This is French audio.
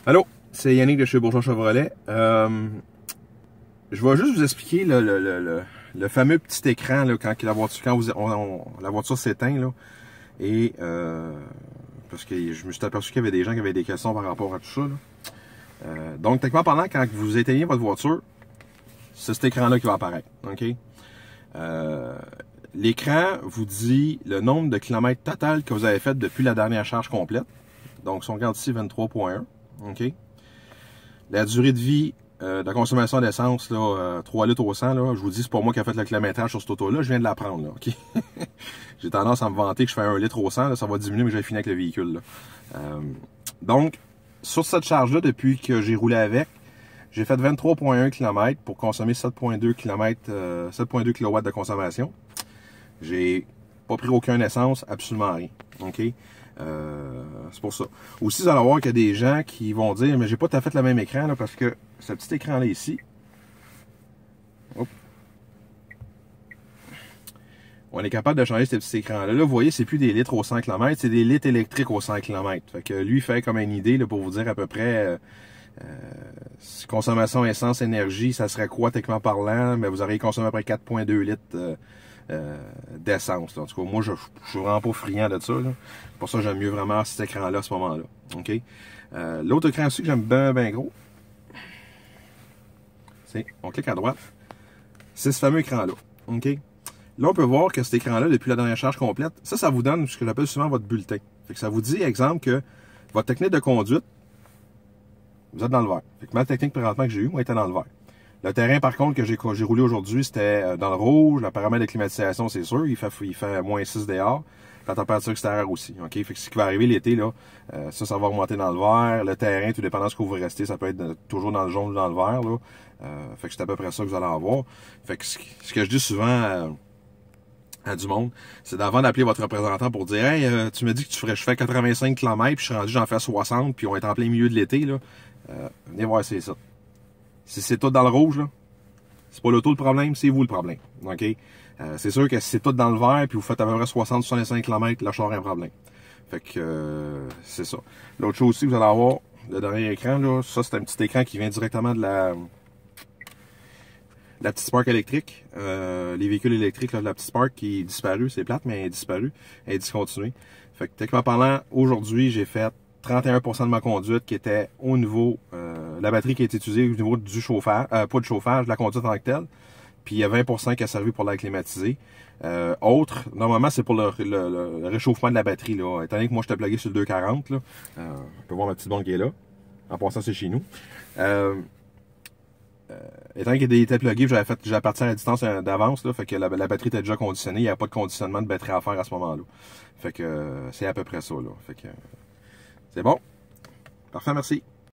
Allô, c'est Yannick de chez Bourgeois Chevrolet. Je vais juste vous expliquer le fameux petit écran là, quand la voiture, la voiture s'éteint là, et parce que je me suis aperçu qu'il y avait des gens qui avaient des questions par rapport à tout ça. Là. Donc, techniquement parlant, quand vous éteignez votre voiture, c'est cet écran-là qui va apparaître. Ok. L'écran vous dit le nombre de kilomètres total que vous avez fait depuis la dernière charge complète. Donc, si on regarde ici, 23.1. OK. La durée de vie de la consommation d'essence, 3 litres au 100, là, je vous dis, c'est pas moi qui ai fait le kilométrage sur cette auto-là, je viens de l'apprendre. OK. J'ai tendance à me vanter que je fais 1 litre au 100, là, ça va diminuer, mais j'ai fini avec le véhicule. Donc, sur cette charge-là, depuis que j'ai roulé avec, j'ai fait 23.1 km pour consommer 7.2 km, 7.2 kW de consommation. J'ai pas pris aucun essence, absolument rien. OK? C'est pour ça. Aussi, vous allez voir qu'il y a des gens qui vont dire, mais j'ai pas tout à fait le même écran, là, parce que ce petit écran-là ici, hop, on est capable de changer ce petit écran-là. Là, vous voyez, c'est plus des litres au 100 km, c'est des litres électriques au 100 km. Fait que lui, il fait comme une idée là, pour vous dire à peu près consommation essence, énergie, ça serait quoi techniquement parlant, mais vous auriez consommé à peu près 4.2 litres d'essence. En tout cas, moi, je suis vraiment pas friand de ça. Là. Pour ça, j'aime mieux vraiment cet écran-là à ce moment-là. OK? L'autre écran aussi que j'aime bien gros, c'est, on clique à droite, c'est ce fameux écran-là. OK? Là, on peut voir que cet écran-là, depuis la dernière charge complète, ça vous donne ce que j'appelle souvent votre bulletin. Fait que ça vous dit, exemple, que votre technique de conduite, vous êtes dans le vert. Fait que ma technique présentement que j'ai eue, moi, était dans le vert. Le terrain, par contre, que j'ai roulé aujourd'hui, c'était dans le rouge. Le paramètre de climatisation, c'est sûr, il fait moins 6 dehors. La température extérieure aussi. OK? Fait que ce qui va arriver l'été, là, ça va remonter dans le vert. Le terrain, tout dépendant de ce que vous restez, ça peut être toujours dans le jaune ou dans le vert. Là. Fait que c'est à peu près ça que vous allez avoir. Fait que ce que je dis souvent à du monde, c'est d'avant d'appeler votre représentant pour dire hey, tu me dis que je fais 85 km, puis je suis rendu, j'en fais 60, puis on est en plein milieu de l'été, là. Venez voir, c'est ça. Si c'est tout dans le rouge, là, c'est pas l'auto le problème, c'est vous le problème. OK? C'est sûr que si c'est tout dans le vert, puis vous faites à peu près 60-65 km, là, je un problème. Fait que c'est ça. L'autre chose aussi que vous allez avoir, le dernier écran, là, ça c'est un petit écran qui vient directement de la petite Spark électrique. Les véhicules électriques, là, de la petite Spark qui est disparue, c'est plate, mais elle est disparue, elle est discontinuée. Fait que techniquement parlant, aujourd'hui, j'ai fait 31% de ma conduite qui était au niveau, la batterie qui a été utilisée au niveau du chauffage, pas de chauffage, de la conduite en tant que telle. Puis il y a 20% qui a servi pour l'air climatisé. Autre, normalement, c'est pour le réchauffement de la batterie. Là. Étant donné que moi, je t'ai plugué sur le 240, là, on peut voir ma petite bombe qui est là. En passant, c'est chez nous. Étant donné qu'il était plugué, j'ai parti à la distance d'avance, fait que la batterie était déjà conditionnée. Il n'y a pas de conditionnement de batterie à faire à ce moment-là. Fait que c'est à peu près ça. Là. Fait que c'est bon. Parfait, merci.